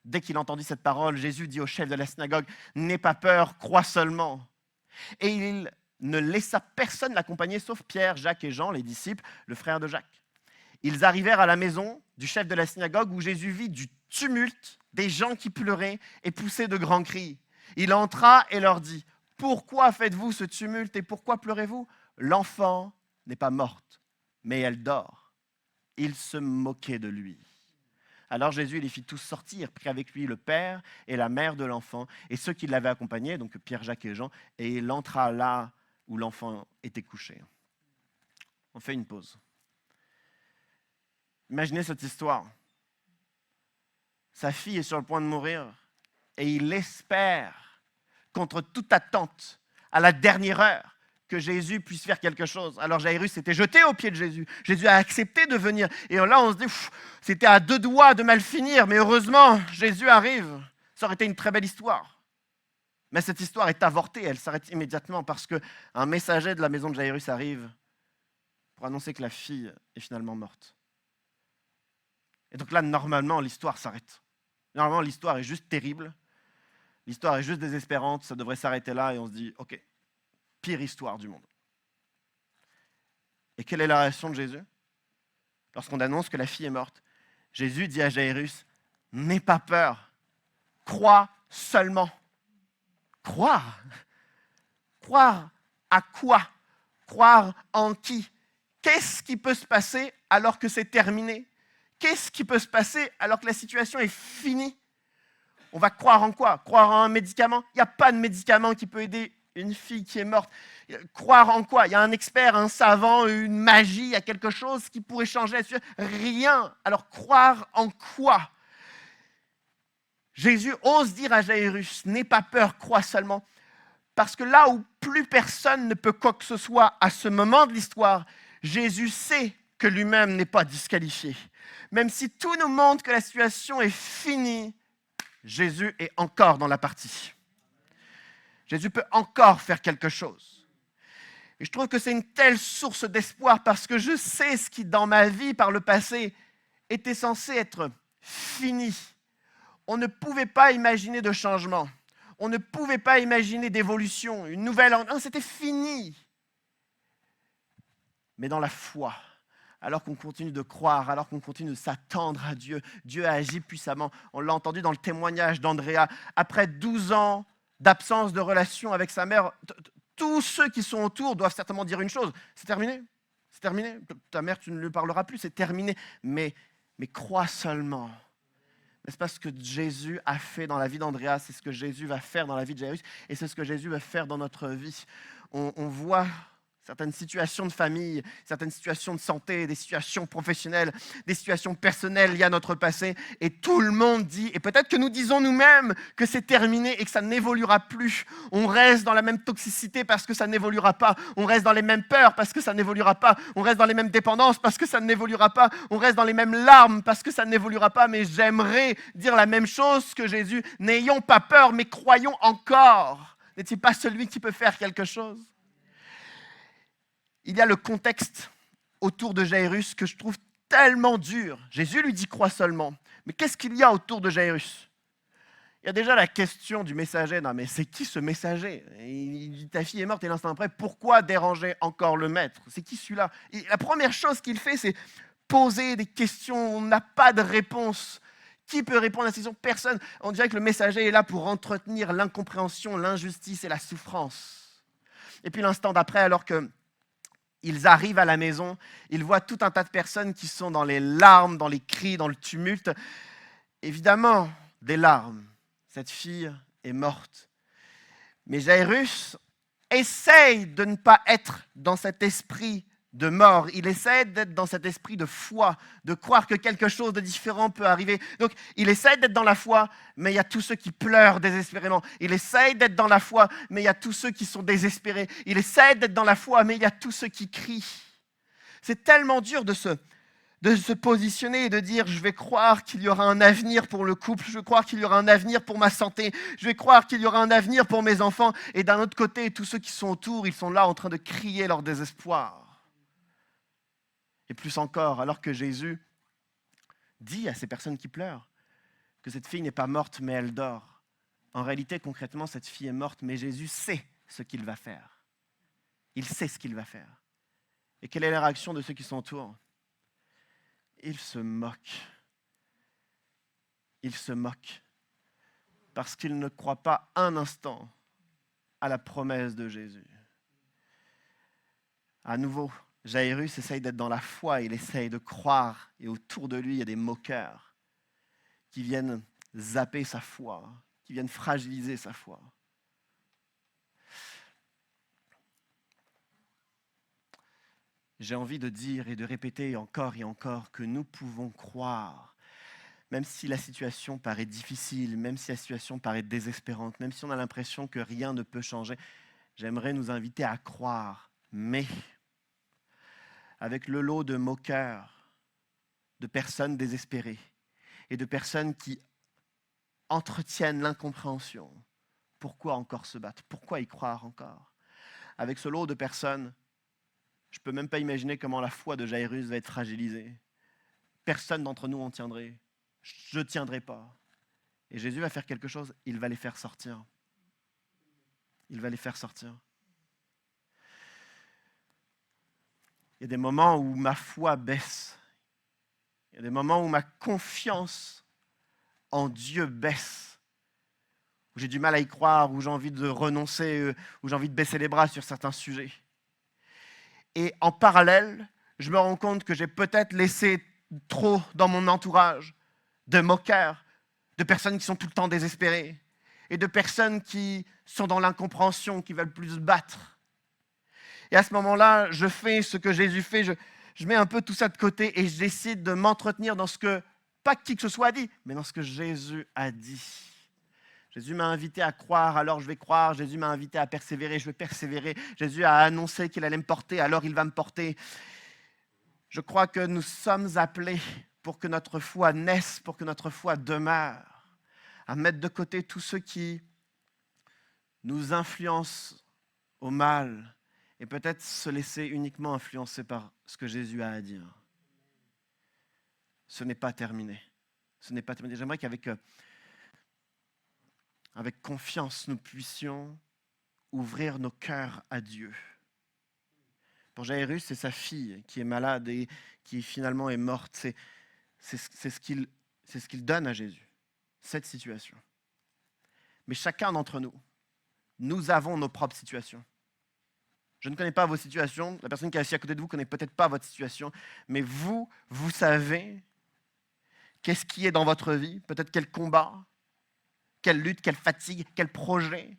Dès qu'il entendit cette parole, Jésus dit au chef de la synagogue « N'aie pas peur, crois seulement. » Et il ne laissa personne l'accompagner, sauf Pierre, Jacques et Jean, les disciples, le frère de Jacques. Ils arrivèrent à la maison du chef de la synagogue où Jésus vit du tumulte, des gens qui pleuraient et poussaient de grands cris. Il entra et leur dit « Pourquoi faites-vous ce tumulte et pourquoi pleurez-vous? L'enfant n'est pas morte, mais elle dort. » Ils se moquaient de lui. Alors Jésus les fit tous sortir, prit avec lui le père et la mère de l'enfant et ceux qui l'avaient accompagné, donc Pierre, Jacques et Jean, et il entra là où l'enfant était couché. On fait une pause. Imaginez cette histoire. Sa fille est sur le point de mourir et il espère, contre toute attente, à la dernière heure, que Jésus puisse faire quelque chose. Alors Jairus s'était jeté aux pieds de Jésus. Jésus a accepté de venir. Et là, on se dit, c'était à deux doigts de mal finir, mais heureusement, Jésus arrive. Ça aurait été une très belle histoire. Mais cette histoire est avortée, elle s'arrête immédiatement parce qu'un messager de la maison de Jairus arrive pour annoncer que la fille est finalement morte. Et donc là, normalement, l'histoire s'arrête. Normalement, l'histoire est juste terrible. L'histoire est juste désespérante. Ça devrait s'arrêter là et on se dit, OK, pire histoire du monde. Et quelle est la réaction de Jésus? Lorsqu'on annonce que la fille est morte, Jésus dit à Jairus, n'aie pas peur, crois seulement. Croire? Croire à quoi? Croire en qui? Qu'est-ce qui peut se passer alors que c'est terminé? Qu'est-ce qui peut se passer alors que la situation est finie? On va croire en quoi? Croire en un médicament? Il n'y a pas de médicament qui peut aider une fille qui est morte. Croire en quoi? Il y a un expert, un savant, une magie, il y a quelque chose qui pourrait changer la situation? Rien. Alors croire en quoi? Jésus ose dire à Jairus, n'aie pas peur, crois seulement. Parce que là où plus personne ne peut quoi que ce soit à ce moment de l'histoire, Jésus sait que lui-même n'est pas disqualifié. Même si tout nous montre que la situation est finie, Jésus est encore dans la partie. Jésus peut encore faire quelque chose. Et je trouve que c'est une telle source d'espoir parce que je sais ce qui, dans ma vie, par le passé, était censé être fini. On ne pouvait pas imaginer de changement. On ne pouvait pas imaginer d'évolution, une nouvelle... Non, c'était fini. Mais dans la foi, alors qu'on continue de croire, alors qu'on continue de s'attendre à Dieu, Dieu a agi puissamment. On l'a entendu dans le témoignage d'Andrea. Après 12 ans d'absence de relation avec sa mère, tous ceux qui sont autour doivent certainement dire une chose. C'est terminé. C'est terminé. Ta mère, tu ne lui parleras plus. C'est terminé. Mais crois seulement. N'est-ce pas ce que Jésus a fait dans la vie d'Andrea? C'est ce que Jésus va faire dans la vie de Jairus et c'est ce que Jésus va faire dans notre vie. On voit certaines situations de famille, certaines situations de santé, des situations professionnelles, des situations personnelles liées à notre passé. Et tout le monde dit, et peut-être que nous disons nous-mêmes que c'est terminé et que ça n'évoluera plus. On reste dans la même toxicité parce que ça n'évoluera pas. On reste dans les mêmes peurs parce que ça n'évoluera pas. On reste dans les mêmes dépendances parce que ça n'évoluera pas. On reste dans les mêmes larmes parce que ça n'évoluera pas. Mais j'aimerais dire la même chose que Jésus. N'ayons pas peur, mais croyons encore. N'est-il pas celui qui peut faire quelque chose? Il y a le contexte autour de Jairus que je trouve tellement dur. Jésus lui dit « crois seulement ». Mais qu'est-ce qu'il y a autour de Jairus? Il y a déjà la question du messager. Non, mais c'est qui ce messager? Il dit « ta fille est morte » et l'instant après, pourquoi déranger encore le maître? C'est qui celui-là? Et la première chose qu'il fait, c'est poser des questions. On n'a pas de réponse. Qui peut répondre à ces questions? Personne. On dirait que le messager est là pour entretenir l'incompréhension, l'injustice et la souffrance. Et puis l'instant d'après, alors que ils arrivent à la maison, ils voient tout un tas de personnes qui sont dans les larmes, dans les cris, dans le tumulte. Évidemment, des larmes. Cette fille est morte. Mais Jairus essaye de ne pas être dans cet esprit de mort. Il essaie d'être dans cet esprit de foi, de croire que quelque chose de différent peut arriver. Donc, il essaie d'être dans la foi, mais il y a tous ceux qui pleurent désespérément. Il essaie d'être dans la foi, mais il y a tous ceux qui sont désespérés. Il essaie d'être dans la foi, mais il y a tous ceux qui crient. C'est tellement dur de se positionner et de dire « je vais croire qu'il y aura un avenir pour le couple, je vais croire qu'il y aura un avenir pour ma santé, je vais croire qu'il y aura un avenir pour mes enfants. » Et d'un autre côté, tous ceux qui sont autour, ils sont là en train de crier leur désespoir. Et plus encore, alors que Jésus dit à ces personnes qui pleurent que cette fille n'est pas morte, mais elle dort. En réalité, concrètement, cette fille est morte, mais Jésus sait ce qu'il va faire. Il sait ce qu'il va faire. Et quelle est la réaction de ceux qui sont autour? Ils se moquent. Ils se moquent. Parce qu'ils ne croient pas un instant à la promesse de Jésus. À nouveau, Jairus essaye d'être dans la foi, il essaye de croire, et autour de lui, il y a des moqueurs qui viennent zapper sa foi, qui viennent fragiliser sa foi. J'ai envie de dire et de répéter encore et encore que nous pouvons croire, même si la situation paraît difficile, même si la situation paraît désespérante, même si on a l'impression que rien ne peut changer. J'aimerais nous inviter à croire, mais avec le lot de moqueurs, de personnes désespérées et de personnes qui entretiennent l'incompréhension. Pourquoi encore se battre? Pourquoi y croire encore? Avec ce lot de personnes, je ne peux même pas imaginer comment la foi de Jairus va être fragilisée. Personne d'entre nous en tiendrait. Je ne tiendrai pas. Et Jésus va faire quelque chose, il va les faire sortir. Il va les faire sortir. Il y a des moments où ma foi baisse. Il y a des moments où ma confiance en Dieu baisse. Où j'ai du mal à y croire, où j'ai envie de renoncer, où j'ai envie de baisser les bras sur certains sujets. Et en parallèle, je me rends compte que j'ai peut-être laissé trop dans mon entourage de moqueurs, de personnes qui sont tout le temps désespérées et de personnes qui sont dans l'incompréhension, qui veulent plus se battre. Et à ce moment-là, je fais ce que Jésus fait, je mets un peu tout ça de côté et je décide de m'entretenir dans ce que, pas qui que ce soit a dit, mais dans ce que Jésus a dit. Jésus m'a invité à croire, alors je vais croire. Jésus m'a invité à persévérer, je vais persévérer. Jésus a annoncé qu'il allait me porter, alors il va me porter. Je crois que nous sommes appelés pour que notre foi naisse, pour que notre foi demeure, à mettre de côté tous ceux qui nous influencent au mal, et peut-être se laisser uniquement influencer par ce que Jésus a à dire. Ce n'est pas terminé. Ce n'est pas terminé. J'aimerais qu'avec confiance, nous puissions ouvrir nos cœurs à Dieu. Pour Jairus, c'est sa fille qui est malade et qui finalement est morte. C'est ce qu'il donne à Jésus, cette situation. Mais chacun d'entre nous, nous avons nos propres situations. Je ne connais pas vos situations. La personne qui est assise à côté de vous ne connaît peut-être pas votre situation. Mais vous savez Qu'est-ce qui est dans votre vie? Peut-être quel combat, quelle lutte, quelle fatigue, quel projet,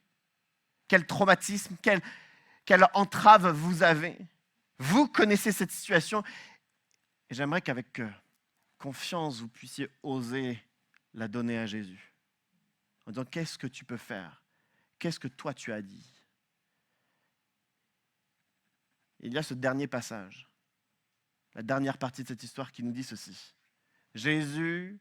quel traumatisme, quelle entrave vous avez. Vous connaissez cette situation et j'aimerais qu'avec confiance, vous puissiez oser la donner à Jésus. En disant, qu'est-ce que tu peux faire? Qu'est-ce que toi tu as dit? Il y a ce dernier passage, la dernière partie de cette histoire qui nous dit ceci. Jésus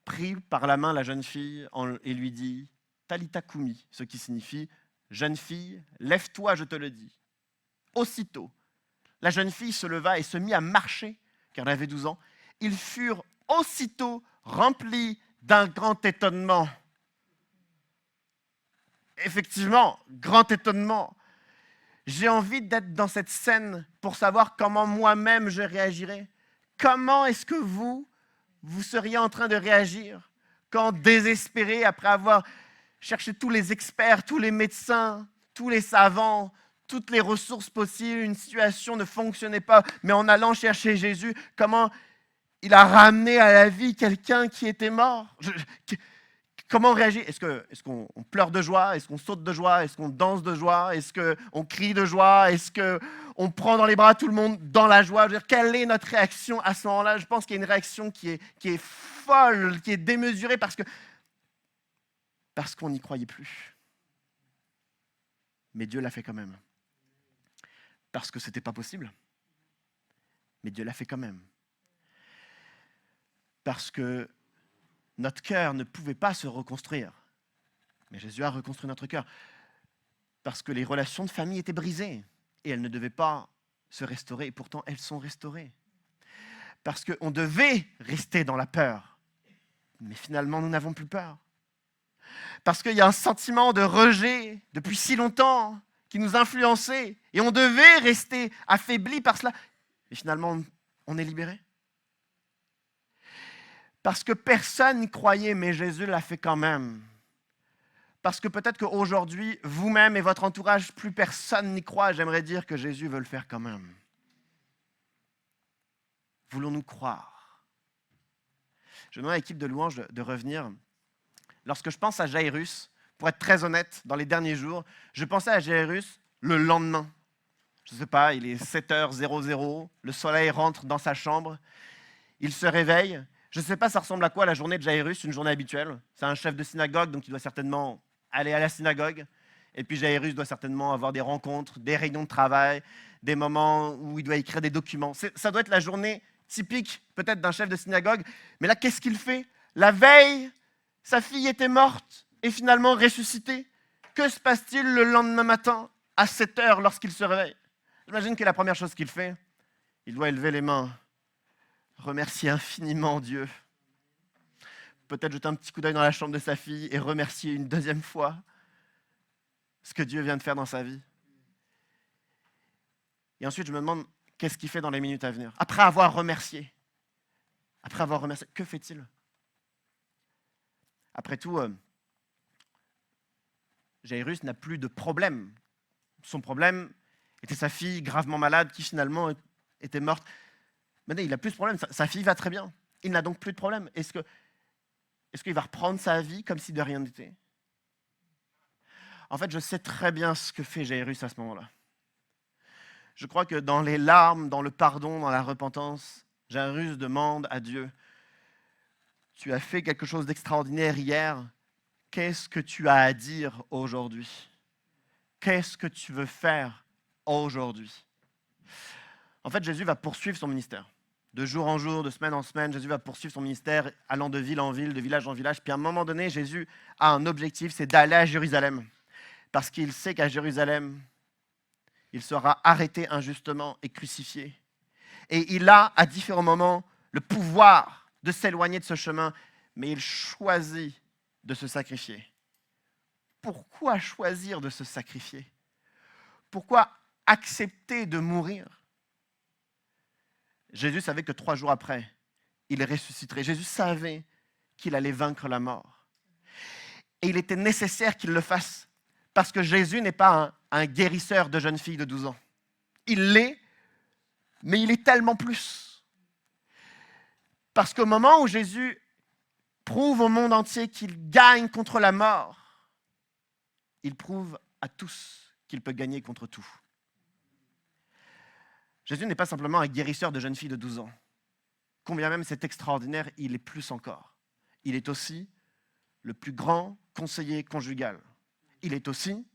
prit par la main la jeune fille et lui dit « Talita Kumi », ce qui signifie « Jeune fille, lève-toi, je te le dis ». Aussitôt, la jeune fille se leva et se mit à marcher, car elle avait 12 ans. Ils furent aussitôt remplis d'un grand étonnement. Effectivement, grand étonnement. J'ai envie d'être dans cette scène pour savoir comment moi-même je réagirais. Comment est-ce que vous seriez en train de réagir quand désespéré, après avoir cherché tous les experts, tous les médecins, tous les savants, toutes les ressources possibles, une situation ne fonctionnait pas, mais en allant chercher Jésus, comment il a ramené à la vie quelqu'un qui était mort? Comment on réagit? Est-ce qu'on pleure de joie? Est-ce qu'on saute de joie? Est-ce qu'on danse de joie? Est-ce qu'on crie de joie? Est-ce qu'on prend dans les bras tout le monde dans la joie? Je veux dire, quelle est notre réaction à ce moment-là? Je pense qu'il y a une réaction qui est folle, qui est démesurée parce qu'on n'y croyait plus. Mais Dieu l'a fait quand même. Parce que ce n'était pas possible. Mais Dieu l'a fait quand même. Parce que notre cœur ne pouvait pas se reconstruire. Mais Jésus a reconstruit notre cœur. Parce que les relations de famille étaient brisées. Et elles ne devaient pas se restaurer. Et pourtant, elles sont restaurées. Parce qu'on devait rester dans la peur. Mais finalement, nous n'avons plus peur. Parce qu'il y a un sentiment de rejet depuis si longtemps qui nous influençait. Et on devait rester affaibli par cela. Et finalement, on est libéré. Parce que personne n'y croyait, mais Jésus l'a fait quand même. Parce que peut-être qu'aujourd'hui, vous-même et votre entourage, plus personne n'y croit. J'aimerais dire que Jésus veut le faire quand même. Voulons-nous croire? Je demande à l'équipe de louange de revenir. Lorsque je pense à Jairus, pour être très honnête, dans les derniers jours, je pensais à Jairus le lendemain. Je ne sais pas, il est 7h00, le soleil rentre dans sa chambre, il se réveille. Je ne sais pas, ça ressemble à quoi la journée de Jairus, une journée habituelle. C'est un chef de synagogue, donc il doit certainement aller à la synagogue. Et puis Jairus doit certainement avoir des rencontres, des réunions de travail, des moments où il doit écrire des documents. Ça doit être la journée typique, peut-être, d'un chef de synagogue. Mais là, qu'est-ce qu'il fait? La veille, sa fille était morte et finalement ressuscitée. Que se passe-t-il le lendemain matin, à 7h, lorsqu'il se réveille? J'imagine que la première chose qu'il fait, il doit élever les mains, remercier infiniment Dieu. Peut-être jeter un petit coup d'œil dans la chambre de sa fille et remercier une deuxième fois ce que Dieu vient de faire dans sa vie. Et ensuite, je me demande, qu'est-ce qu'il fait dans les minutes à venir? Après avoir remercié, que fait-il? Après tout, Jairus n'a plus de problème. Son problème était sa fille gravement malade qui finalement était morte. Maintenant, il n'a plus de problème. Sa fille va très bien. Il n'a donc plus de problème. Est-ce qu'il va reprendre sa vie comme si de rien n'était? En fait, je sais très bien ce que fait Jairus à ce moment-là. Je crois que dans les larmes, dans le pardon, dans la repentance, Jairus demande à Dieu, tu as fait quelque chose d'extraordinaire hier, qu'est-ce que tu as à dire aujourd'hui? Qu'est-ce que tu veux faire aujourd'hui? En fait, Jésus va poursuivre son ministère. De jour en jour, de semaine en semaine, Jésus va poursuivre son ministère, allant de ville en ville, de village en village. Puis à un moment donné, Jésus a un objectif, c'est d'aller à Jérusalem. Parce qu'il sait qu'à Jérusalem, il sera arrêté injustement et crucifié. Et il a, à différents moments, le pouvoir de s'éloigner de ce chemin, mais il choisit de se sacrifier. Pourquoi choisir de se sacrifier? Pourquoi accepter de mourir? Jésus savait que 3 jours après, il ressusciterait. Jésus savait qu'il allait vaincre la mort. Et il était nécessaire qu'il le fasse, parce que Jésus n'est pas un guérisseur de jeunes filles de 12 ans. Il l'est, mais il est tellement plus. Parce qu'au moment où Jésus prouve au monde entier qu'il gagne contre la mort, il prouve à tous qu'il peut gagner contre tout. Jésus n'est pas simplement un guérisseur de jeunes filles de 12 ans. Combien même c'est extraordinaire, il est plus encore. Il est aussi le plus grand conseiller conjugal. Il est aussi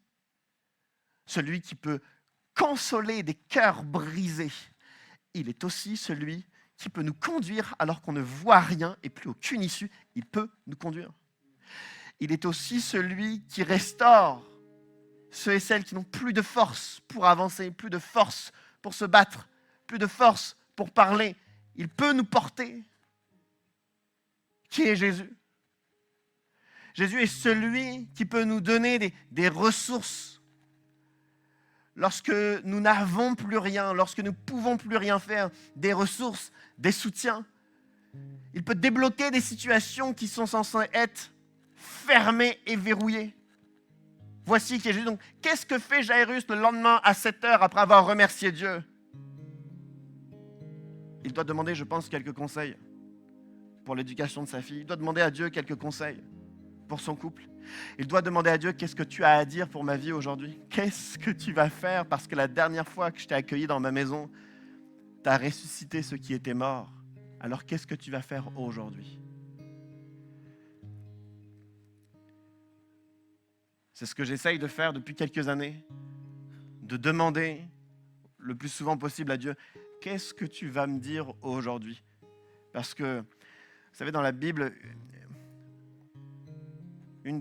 celui qui peut consoler des cœurs brisés. Il est aussi celui qui peut nous conduire alors qu'on ne voit rien et plus aucune issue. Il peut nous conduire. Il est aussi celui qui restaure ceux et celles qui n'ont plus de force pour avancer, plus de force pour se battre, plus de force pour parler. Il peut nous porter. Qui est Jésus? Jésus est celui qui peut nous donner des ressources lorsque nous n'avons plus rien, lorsque nous ne pouvons plus rien faire, des ressources, des soutiens. Il peut débloquer des situations qui sont censées être fermées et verrouillées. Voici qui est Jésus. Donc, qu'est-ce que fait Jairus le lendemain à 7h après avoir remercié Dieu? Il doit demander, je pense, quelques conseils pour l'éducation de sa fille. Il doit demander à Dieu quelques conseils pour son couple. Il doit demander à Dieu, qu'est-ce que tu as à dire pour ma vie aujourd'hui? Qu'est-ce que tu vas faire? Parce que la dernière fois que je t'ai accueilli dans ma maison, tu as ressuscité ceux qui étaient morts. Alors qu'est-ce que tu vas faire aujourd'hui? C'est ce que j'essaye de faire depuis quelques années, de demander le plus souvent possible à Dieu, qu'est-ce que tu vas me dire aujourd'hui? Parce que, vous savez, dans la Bible,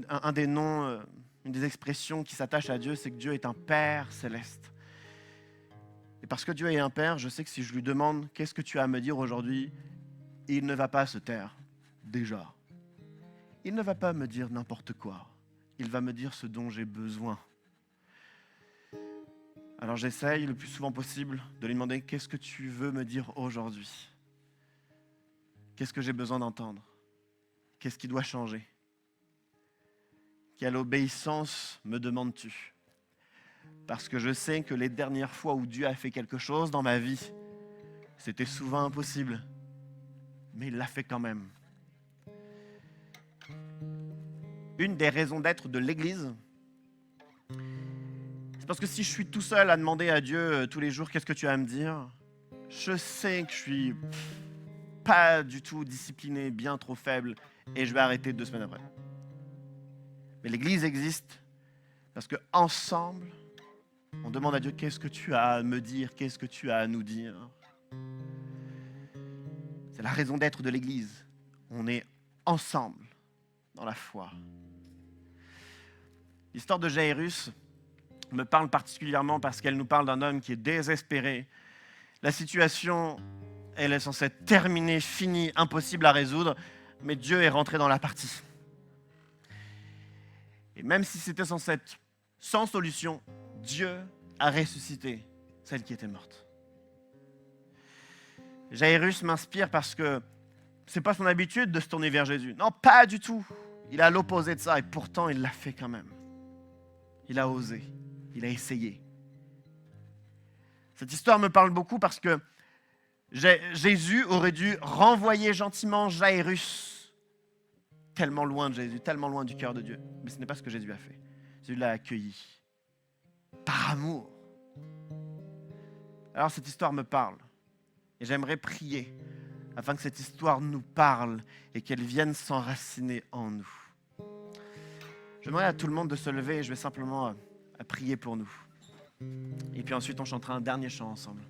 un des noms, une des expressions qui s'attache à Dieu, c'est que Dieu est un Père céleste. Et parce que Dieu est un Père, je sais que si je lui demande qu'est-ce que tu as à me dire aujourd'hui, il ne va pas se taire, déjà. Il ne va pas me dire n'importe quoi. Il va me dire ce dont j'ai besoin. Alors j'essaye le plus souvent possible de lui demander qu'est-ce que tu veux me dire aujourd'hui? Qu'est-ce que j'ai besoin d'entendre? Qu'est-ce qui doit changer? Quelle obéissance me demandes-tu? Parce que je sais que les dernières fois où Dieu a fait quelque chose dans ma vie, c'était souvent impossible, mais il l'a fait quand même. Une des raisons d'être de l'Église, c'est parce que si je suis tout seul à demander à Dieu tous les jours qu'est-ce que tu as à me dire, je sais que je suis pas du tout discipliné, bien trop faible, et je vais arrêter 2 semaines après. Mais l'Église existe parce qu'ensemble, on demande à Dieu qu'est-ce que tu as à me dire, qu'est-ce que tu as à nous dire. C'est la raison d'être de l'Église. On est ensemble dans la foi. L'histoire de Jairus me parle particulièrement parce qu'elle nous parle d'un homme qui est désespéré. La situation, elle est censée être terminée, finie, impossible à résoudre, mais Dieu est rentré dans la partie. Et même si c'était censé être sans solution, Dieu a ressuscité celle qui était morte. Jairus m'inspire parce que c'est pas son habitude de se tourner vers Jésus. Non, pas du tout. Il est à l'opposé de ça et pourtant il l'a fait quand même. Il a osé, il a essayé. Cette histoire me parle beaucoup parce que Jésus aurait dû renvoyer gentiment Jairus tellement loin de Jésus, tellement loin du cœur de Dieu. Mais ce n'est pas ce que Jésus a fait. Jésus l'a accueilli par amour. Alors cette histoire me parle et j'aimerais prier afin que cette histoire nous parle et qu'elle vienne s'enraciner en nous. J'aimerais à tout le monde de se lever et je vais simplement prier pour nous. Et puis ensuite, on chantera un dernier chant ensemble.